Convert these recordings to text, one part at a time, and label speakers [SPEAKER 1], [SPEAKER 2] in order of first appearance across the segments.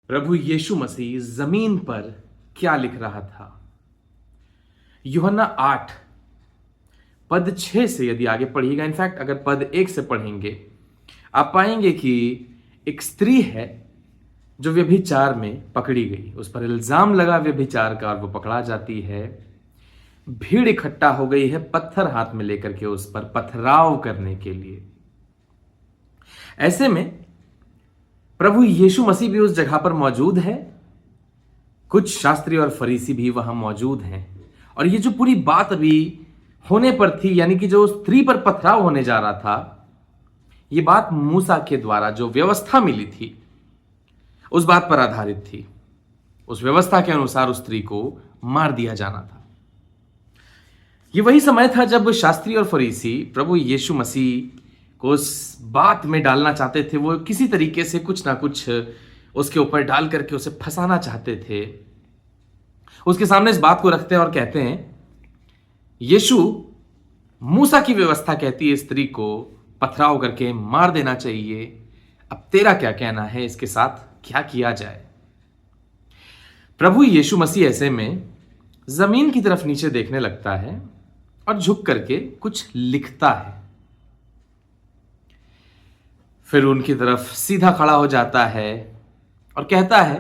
[SPEAKER 1] प्रभु यीशु मसीह जमीन पर क्या लिख रहा था। यूहन्ना 8 पद 6 से यदि आगे पढ़िएगा, इनफैक्ट अगर पद 1 से पढ़ेंगे आप पाएंगे कि एक स्त्री है जो व्यभिचार में पकड़ी गई, उस पर इल्जाम लगा व्यभिचार का और वो पकड़ा जाती है। भीड़ इकट्ठा हो गई है पत्थर हाथ में लेकर के उस पर पथराव करने के लिए। ऐसे में प्रभु यीशु मसीह भी उस जगह पर मौजूद है, कुछ शास्त्री और फरीसी भी वहां मौजूद हैं। और ये जो पूरी बात अभी होने पर थी, यानी कि जो स्त्री पर पथराव होने जा रहा था, ये बात मूसा के द्वारा जो व्यवस्था मिली थी उस बात पर आधारित थी। उस व्यवस्था के अनुसार उस स्त्री को मार दिया जाना था। ये वही समय था जब शास्त्री और फरीसी प्रभु यीशु मसीह को उस बात में डालना चाहते थे। वो किसी तरीके से कुछ ना कुछ उसके ऊपर डाल करके उसे फंसाना चाहते थे। उसके सामने इस बात को रखते हैं और कहते हैं, यीशु, मूसा की व्यवस्था कहती है स्त्री को पथराव करके मार देना चाहिए, अब तेरा क्या कहना है, इसके साथ क्या किया जाए। प्रभु यीशु मसीह ऐसे में जमीन की तरफ नीचे देखने लगता है और झुक करके कुछ लिखता है। फिर उनकी तरफ सीधा खड़ा हो जाता है और कहता है,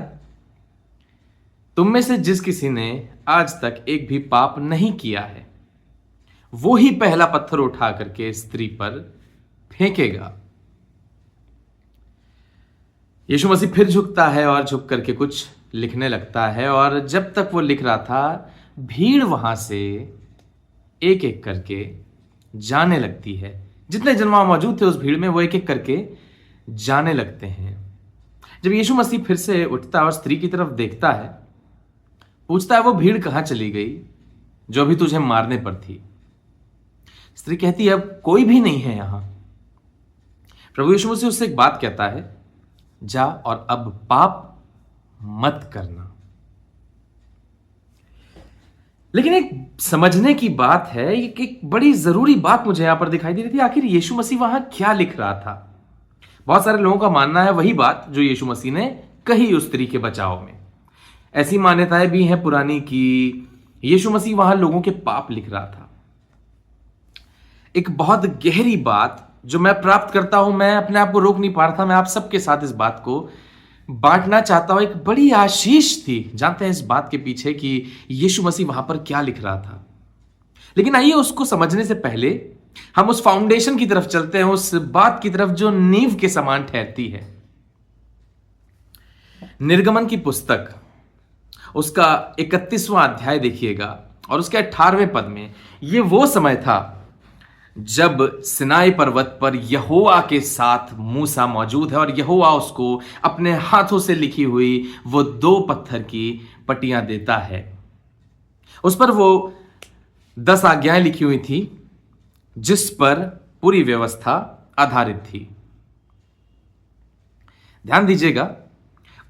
[SPEAKER 1] तुम में से जिस किसी ने आज तक एक भी पाप नहीं किया है वो ही पहला पत्थर उठा करके स्त्री पर फेंकेगा। यीशु मसीह फिर झुकता है और झुक करके कुछ लिखने लगता है। और जब तक वो लिख रहा था, भीड़ वहां से एक एक करके जाने लगती है। जितने जन वहां मौजूद थे उस भीड़ में, वो एक एक करके जाने लगते हैं। जब यीशु मसीह फिर से उठता है और स्त्री की तरफ देखता है, पूछता है, वो भीड़ कहां चली गई जो अभी तुझे मारने पर थी। स्त्री कहती है, अब कोई भी नहीं है यहां। प्रभु यीशु मसीह उससे एक बात कहता है, जा और अब पाप मत करना। लेकिन एक समझने की बात है, एक बड़ी जरूरी बात मुझे यहां पर दिखाई दे रही थी, आखिर यीशु मसीह वहां क्या लिख रहा था। बहुत सारे लोगों का मानना है वही बात जो यीशु मसीह ने कही उस स्त्री के बचाव में। ऐसी मान्यताएं भी हैं पुरानी कि यीशु मसीह वहां लोगों के पाप लिख रहा था। एक बहुत गहरी बात जो मैं प्राप्त करता हूं, मैं अपने आप को रोक नहीं पा रहा था, मैं आप सबके साथ इस बात को बांटना चाहता हूं। एक बड़ी आशीष थी, जानते हैं, इस बात के पीछे कि यीशु मसीह वहां पर क्या लिख रहा था। लेकिन आइए उसको समझने से पहले हम उस फाउंडेशन की तरफ चलते हैं, उस बात की तरफ जो नींव के समान ठहरती है। निर्गमन की पुस्तक उसका 31वां अध्याय देखिएगा और उसके 18वें पद में, ये वो समय था जब सिनाई पर्वत पर यहोवा के साथ मूसा मौजूद है और यहोवा उसको अपने हाथों से लिखी हुई वो 2 पत्थर की पट्टियां देता है। उस पर वो 10 आज्ञाएं लिखी हुई थी जिस पर पूरी व्यवस्था आधारित थी। ध्यान दीजिएगा,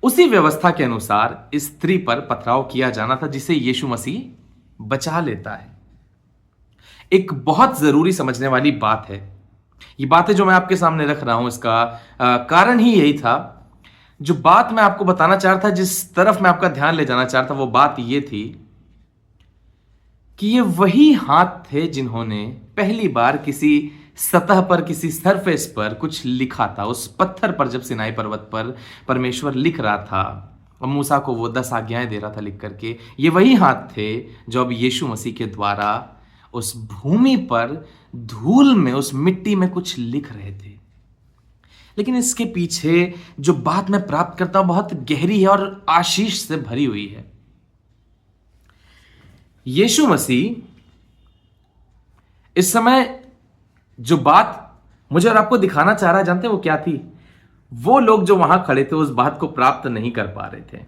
[SPEAKER 1] उसी व्यवस्था के अनुसार इस स्त्री पर पथराव किया जाना था जिसे यीशु मसीह बचा लेता है। एक बहुत जरूरी समझने वाली बात है। ये बातें जो मैं आपके सामने रख रहा हूं, इसका कारण ही यही था। जो बात मैं आपको बताना चाह रहा था, जिस तरफ मैं आपका ध्यान ले जाना चाह रहा था, वो बात ये थी कि ये वही हाथ थे जिन्होंने पहली बार किसी सतह पर, किसी सरफेस पर कुछ लिखा था। उस पत्थर पर जब सिनाई पर्वत पर परमेश्वर लिख रहा था और मूसा को वो 10 आज्ञाएं दे रहा था लिख करके, ये वही हाथ थे जो अब यीशु मसीह के द्वारा उस भूमि पर धूल में, उस मिट्टी में कुछ लिख रहे थे। लेकिन इसके पीछे जो बात मैं प्राप्त करता हूं बहुत गहरी है और आशीष से भरी हुई है। यीशु मसीह इस समय जो बात मुझे और आपको दिखाना चाह रहा है, जानते हैं वो क्या थी? वो लोग जो वहां खड़े थे उस बात को प्राप्त नहीं कर पा रहे थे।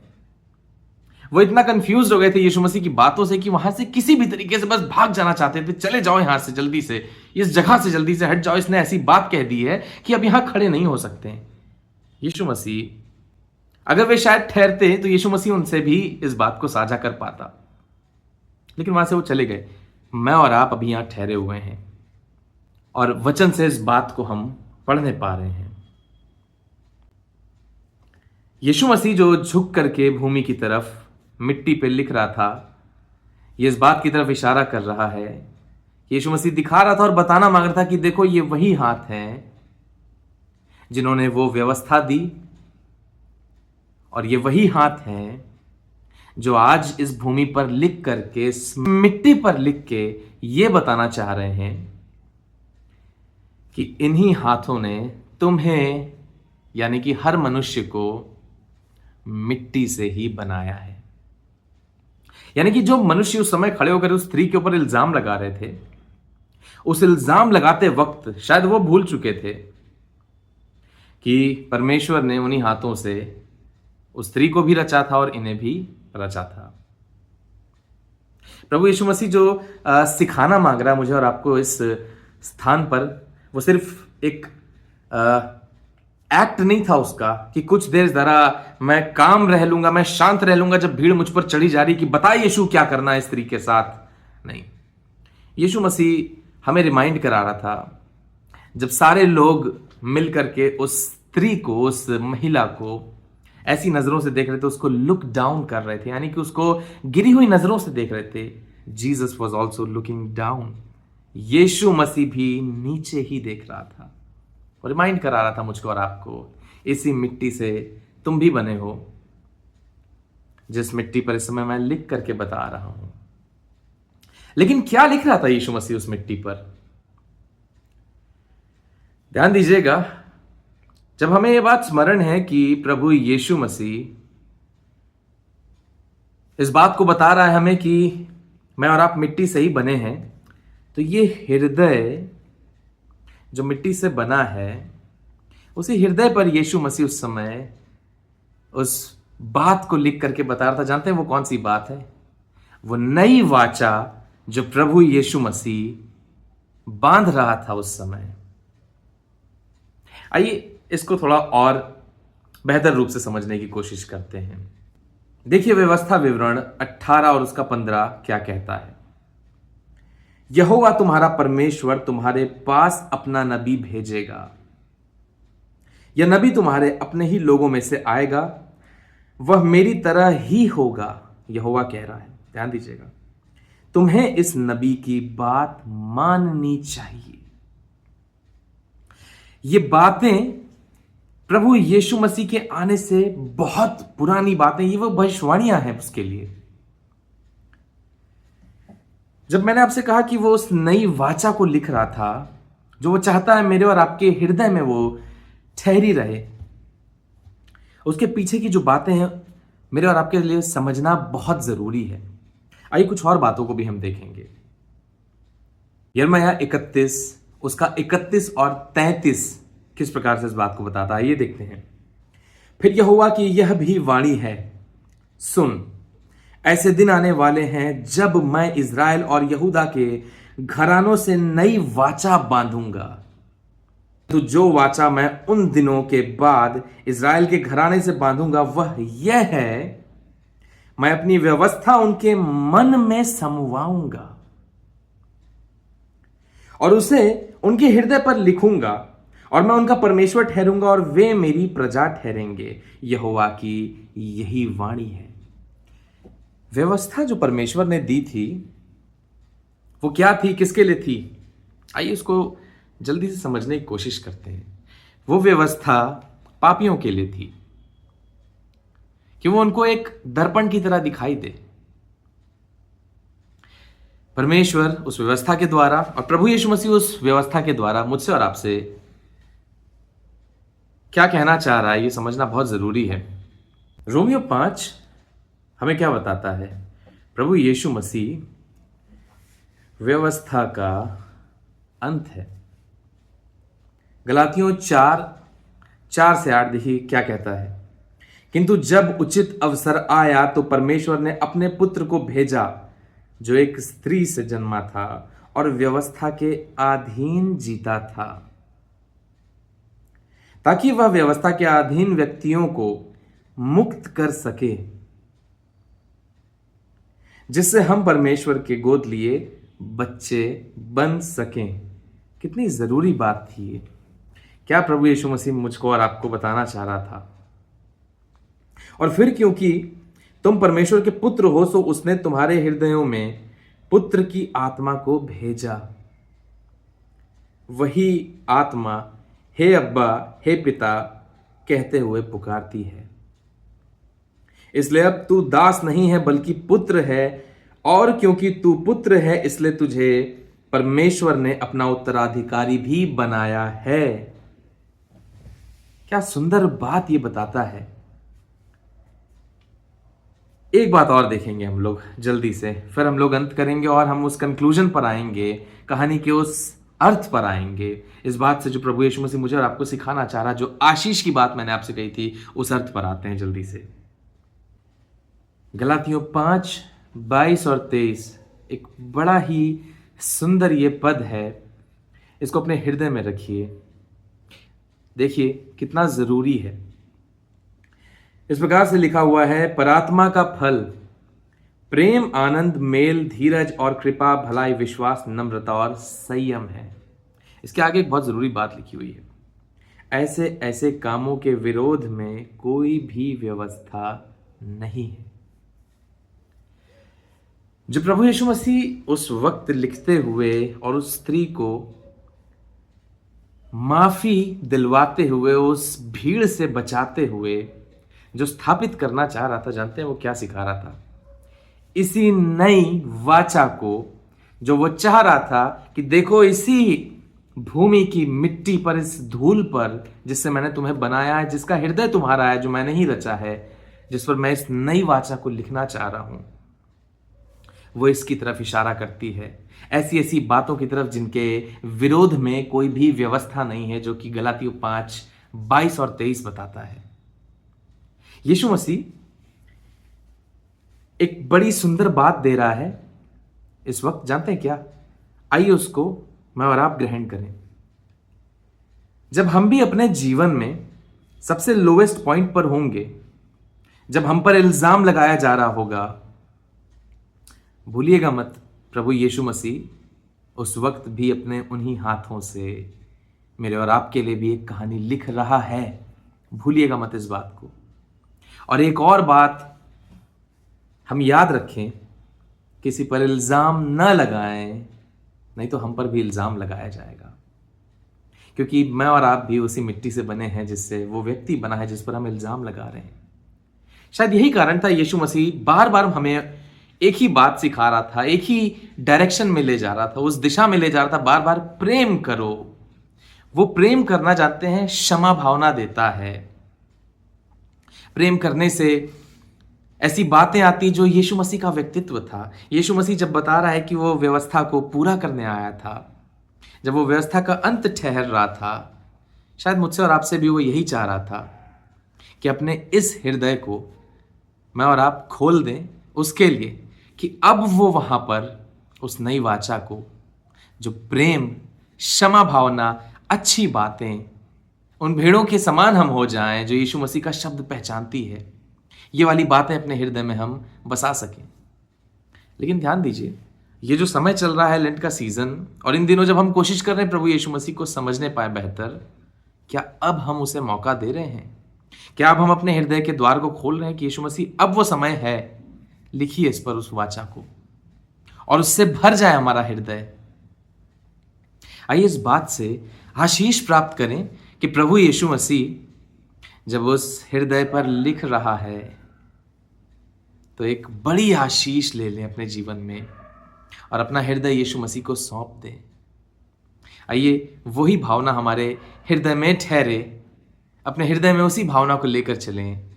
[SPEAKER 1] वो इतना कंफ्यूज हो गए थे यीशु मसीह की बातों से कि वहां से किसी भी तरीके से बस भाग जाना चाहते थे। चले जाओ यहां से, जल्दी से इस जगह से जल्दी से हट जाओ, इसने ऐसी बात कह दी है कि अब यहां खड़े नहीं हो सकते। यीशु मसीह, अगर वे शायद ठहरते तो यीशु मसीह उनसे भी इस बात को साझा कर पाता, लेकिन वहां से वो चले गए। मैं और आप अभी यहां ठहरे हुए हैं और वचन से इस बात को हम पढ़ने पा रहे हैं। यीशु मसीह जो झुक करके भूमि की तरफ मिट्टी पे लिख रहा था, ये इस बात की तरफ इशारा कर रहा है। यीशु मसीह दिखा रहा था और बताना मांग रहा था कि देखो ये वही हाथ हैं जिन्होंने वो व्यवस्था दी, और ये वही हाथ हैं जो आज इस भूमि पर लिख करके, इस मिट्टी पर लिख के ये बताना चाह रहे हैं कि इन्हीं हाथों ने तुम्हें, यानी कि हर मनुष्य को, मिट्टी से ही बनाया है। यानी कि जो मनुष्य उस समय खड़े होकर उस स्त्री के ऊपर इल्जाम लगा रहे थे, उस इल्जाम लगाते वक्त शायद वो भूल चुके थे कि परमेश्वर ने उन्हीं हाथों से उस स्त्री को भी रचा था और इन्हें भी रचा था। प्रभु यीशु मसीह जो सिखाना मांग रहा है मुझे और आपको इस स्थान पर, वो सिर्फ एक एक्ट नहीं था उसका कि कुछ देर जरा मैं काम रह लूंगा, मैं शांत रह लूंगा जब भीड़ मुझ पर चढ़ी जा रही कि बता यीशु क्या करना है इस स्त्री के साथ। नहीं, यीशु मसीह हमें रिमाइंड करा रहा था, जब सारे लोग मिल करके उस स्त्री को, उस महिला को ऐसी नजरों से देख रहे थे, उसको लुक डाउन कर रहे थे, यानी कि उसको गिरी हुई नजरों से देख रहे थे। Jesus was also looking down. Yeshu Masih भी नीचे ही देख रहा था और रिमाइंड करा रहा था मुझको और आपको, इसी मिट्टी से तुम भी बने हो, जिस मिट्टी पर इस समय मैं लिख करके बता रहा हूं। लेकिन क्या लिख रहा था यीशु मसीह उस मिट्टी पर? ध्यान दीजिएगा, जब हमें यह बात स्मरण है कि प्रभु यीशु मसीह इस बात को बता रहा है हमें कि मैं और आप मिट्टी से ही बने हैं, तो ये हृदय जो मिट्टी से बना है, उसी हृदय पर यीशु मसीह उस समय उस बात को लिख करके बता रहा था। जानते हैं वो कौन सी बात है? वो नई वाचा जो प्रभु यीशु मसीह बांध रहा था उस समय। आइए इसको थोड़ा और बेहतर रूप से समझने की कोशिश करते हैं। देखिए व्यवस्था विवरण 18 और उसका 15 क्या कहता है। यहोवा तुम्हारा परमेश्वर तुम्हारे पास अपना नबी भेजेगा, यह नबी तुम्हारे अपने ही लोगों में से आएगा, वह मेरी तरह ही होगा, यहोवा कह रहा है। ध्यान दीजिएगा, तुम्हें इस नबी की बात माननी चाहिए। ये बातें प्रभु यीशु मसीह के आने से बहुत पुरानी बातें, ये वो भविष्यवाणियां हैं उसके लिए। जब मैंने आपसे कहा कि वो उस नई वाचा को लिख रहा था, जो वो चाहता है मेरे और आपके हृदय में वो ठहरी रहे, उसके पीछे की जो बातें हैं मेरे और आपके लिए समझना बहुत जरूरी है। आइए कुछ और बातों को भी हम देखेंगे। यिर्मयाह 31 उसका 31 और 33 किस प्रकार से इस बात को बताता है, ये देखते हैं। फिर यहोवा की यह भी वाणी है, सुन, ऐसे दिन आने वाले हैं जब मैं इज़राइल और यहूदा के घरानों से नई वाचा बांधूंगा। तो जो वाचा मैं उन दिनों के बाद इज़राइल के घराने से बांधूंगा वह यह है, मैं अपनी व्यवस्था उनके मन में समवाऊंगा और उसे उनके हृदय पर लिखूंगा, और मैं उनका परमेश्वर ठहरूंगा और वे मेरी प्रजा ठहरेंगे। यहोवा की यही वाणी है। व्यवस्था जो परमेश्वर ने दी थी वो क्या थी, किसके लिए थी? आइए उसको जल्दी से समझने की कोशिश करते हैं। वो व्यवस्था पापियों के लिए थी कि वो उनको एक दर्पण की तरह दिखाई दे। परमेश्वर उस व्यवस्था के द्वारा और प्रभु यीशु मसीह उस व्यवस्था के द्वारा मुझसे और आपसे क्या कहना चाह रहा है, ये समझना बहुत जरूरी है। रोमियो 5 हमें क्या बताता है? प्रभु यीशु मसीह व्यवस्था का अंत है। गलातियों 4 से 8 देखिए क्या कहता है। किंतु जब उचित अवसर आया तो परमेश्वर ने अपने पुत्र को भेजा, जो एक स्त्री से जन्मा था और व्यवस्था के अधीन जीता था, ताकि वह व्यवस्था के अधीन व्यक्तियों को मुक्त कर सके, जिससे हम परमेश्वर के गोद लिए बच्चे बन सकें। कितनी जरूरी बात थी ये। क्या प्रभु यीशु मसीह मुझको और आपको बताना चाह रहा था? और फिर क्योंकि तुम परमेश्वर के पुत्र हो, सो उसने तुम्हारे हृदयों में पुत्र की आत्मा को भेजा। वही आत्मा हे अब्बा, हे पिता कहते हुए पुकारती है। इसलिए अब तू दास नहीं है बल्कि पुत्र है, और क्योंकि तू पुत्र है इसलिए तुझे परमेश्वर ने अपना उत्तराधिकारी भी बनाया है। क्या सुंदर बात ये बताता है। एक बात और देखेंगे हम लोग जल्दी से, फिर हम लोग अंत करेंगे और हम उस कंक्लूजन पर आएंगे, कहानी के उस अर्थ पर आएंगे। इस बात से जो प्रभु यीशु मसीह मुझे और आपको सिखाना चाह रहा, जो आशीष की बात मैंने आपसे कही थी, उस अर्थ पर आते हैं जल्दी से। गलातियों 5:22 और 23 एक बड़ा ही सुंदर ये पद है। इसको अपने हृदय में रखिए, देखिए कितना जरूरी है। इस प्रकार से लिखा हुआ है, परात्मा का फल प्रेम, आनंद, मेल, धीरज और कृपा, भलाई, विश्वास, नम्रता और संयम है। इसके आगे एक बहुत जरूरी बात लिखी हुई है, ऐसे ऐसे कामों के विरोध में कोई भी व्यवस्था नहीं है। जो प्रभु यीशु मसीह उस वक्त लिखते हुए और उस स्त्री को माफी दिलवाते हुए, उस भीड़ से बचाते हुए जो स्थापित करना चाह रहा था, जानते हैं वो क्या सिखा रहा था? इसी नई वाचा को जो वो चाह रहा था कि देखो, इसी भूमि की मिट्टी पर, इस धूल पर जिससे मैंने तुम्हें बनाया है, जिसका हृदय तुम्हारा है, जो मैंने ही रचा है, जिस पर मैं इस नई वाचा को लिखना चाह रहा हूं, वो इसकी तरफ इशारा करती है। ऐसी ऐसी बातों की तरफ जिनके विरोध में कोई भी व्यवस्था नहीं है, जो कि गलातियों 5:22 और 23 बताता है। यीशु मसीह एक बड़ी सुंदर बात दे रहा है इस वक्त, जानते हैं क्या? आइए उसको मैं और आप ग्रहण करें। जब हम भी अपने जीवन में सबसे लोवेस्ट पॉइंट पर होंगे, जब हम पर इल्जाम लगाया जा रहा होगा, भूलिएगा मत, प्रभु यीशु मसीह उस वक्त भी अपने उन्हीं हाथों से मेरे और आपके लिए भी एक कहानी लिख रहा है। भूलिएगा मत इस बात को। और एक और बात हम याद रखें, किसी पर इल्जाम न लगाएं, नहीं तो हम पर भी इल्जाम लगाया जाएगा। क्योंकि मैं और आप भी उसी मिट्टी से बने हैं जिससे वो व्यक्ति बना है जिस पर हम इल्जाम लगा रहे हैं। शायद यही कारण था यीशु मसीह बार बार हमें एक ही बात सिखा रहा था, एक ही डायरेक्शन में ले जा रहा था, उस दिशा में ले जा रहा था, बार बार प्रेम करो। वो प्रेम करना जानते हैं क्षमा भावना देता है। प्रेम करने से ऐसी बातें आती जो यीशु मसीह का व्यक्तित्व था। यीशु मसीह जब बता रहा है कि वो व्यवस्था को पूरा करने आया था, जब वो व्यवस्था का अंत ठहर रहा था, शायद मुझसे और आपसे भी वो यही चाह रहा था कि अपने इस हृदय को मैं और आप खोल दें उसके लिए कि अब वो वहां पर उस नई वाचा को, जो प्रेम, क्षमा भावना, अच्छी बातें, उन भेड़ों के समान हम हो जाएं जो यीशु मसीह का शब्द पहचानती है, ये वाली बातें अपने हृदय में हम बसा सकें। लेकिन ध्यान दीजिए, ये जो समय चल रहा है लेंट का सीजन, और इन दिनों जब हम कोशिश कर रहे हैं प्रभु यीशु मसीह को समझने पाए बेहतर, क्या अब हम उसे मौका दे रहे हैं? क्या अब हम अपने हृदय के द्वार को खोल रहे हैं कि यीशु मसीह अब वो समय है, लिखिए इस पर उस वाचा को और उससे भर जाए हमारा हृदय। आइए इस बात से आशीष प्राप्त करें कि प्रभु यीशु मसीह जब उस हृदय पर लिख रहा है तो एक बड़ी आशीष ले लें अपने जीवन में और अपना हृदय यीशु मसीह को सौंप दें। आइए वही भावना हमारे हृदय में ठहरे, अपने हृदय में उसी भावना को लेकर चलें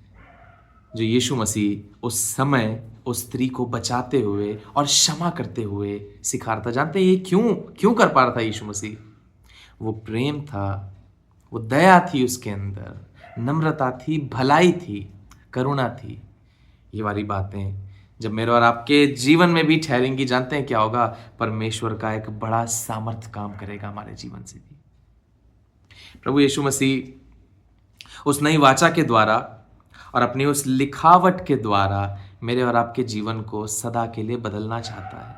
[SPEAKER 1] जो यीशु मसीह उस समय उस स्त्री को बचाते हुए और क्षमा करते हुए सिखा रहा था। जानते हैं ये क्यों कर पा रहा था यीशु मसीह? वो प्रेम था, वो दया थी उसके अंदर, नम्रता थी, भलाई थी, करुणा थी। ये वाली बातें जब मेरे और आपके जीवन में भी ठहरेंगी, जानते हैं क्या होगा? परमेश्वर का एक बड़ा सामर्थ्य काम करेगा हमारे जीवन से भी। प्रभु यीशु मसीह उस नई वाचा के द्वारा और अपनी उस लिखावट के द्वारा मेरे और आपके जीवन को सदा के लिए बदलना चाहता है।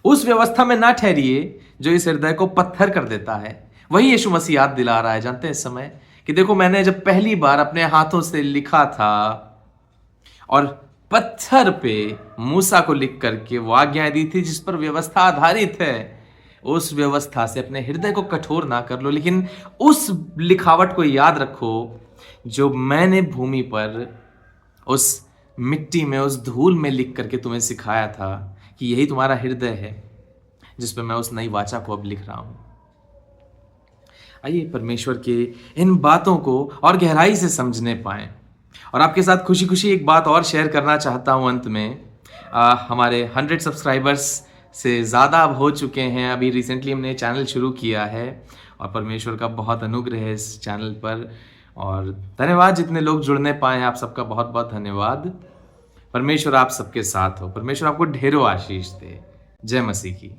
[SPEAKER 1] उस व्यवस्था में ना ठहरिए जो इस हृदय को पत्थर कर देता है। वही यीशु मसीह याद दिला रहा है, जानते हैं इस समय, कि देखो मैंने जब पहली बार अपने हाथों से लिखा था और पत्थर पे मूसा को लिख करके वो आज्ञाएं दी थी जिस पर व्यवस्था आधारित है। उस व्यवस्था से अपने हृदय को कठोर ना कर लो, लेकिन उस लिखावट को याद रखो जो मैंने भूमि पर उस मिट्टी में, उस धूल में लिख करके तुम्हें सिखाया था कि यही तुम्हारा हृदय है जिस पर मैं उस नई वाचा को अब लिख रहा हूं। आइए परमेश्वर के इन बातों को और गहराई से समझने पाएं। और आपके साथ खुशी खुशी एक बात और शेयर करना चाहता हूं अंत में। हमारे 100 सब्सक्राइबर्स से ज़्यादा अब हो चुके हैं। अभी रिसेंटली हमने चैनल शुरू किया है और परमेश्वर का बहुत अनुग्रह है इस चैनल पर। और धन्यवाद जितने लोग जुड़ने पाए हैं, आप सबका बहुत बहुत धन्यवाद। परमेश्वर आप सबके साथ हो, परमेश्वर आपको ढेरों आशीष दे। जय मसीह की।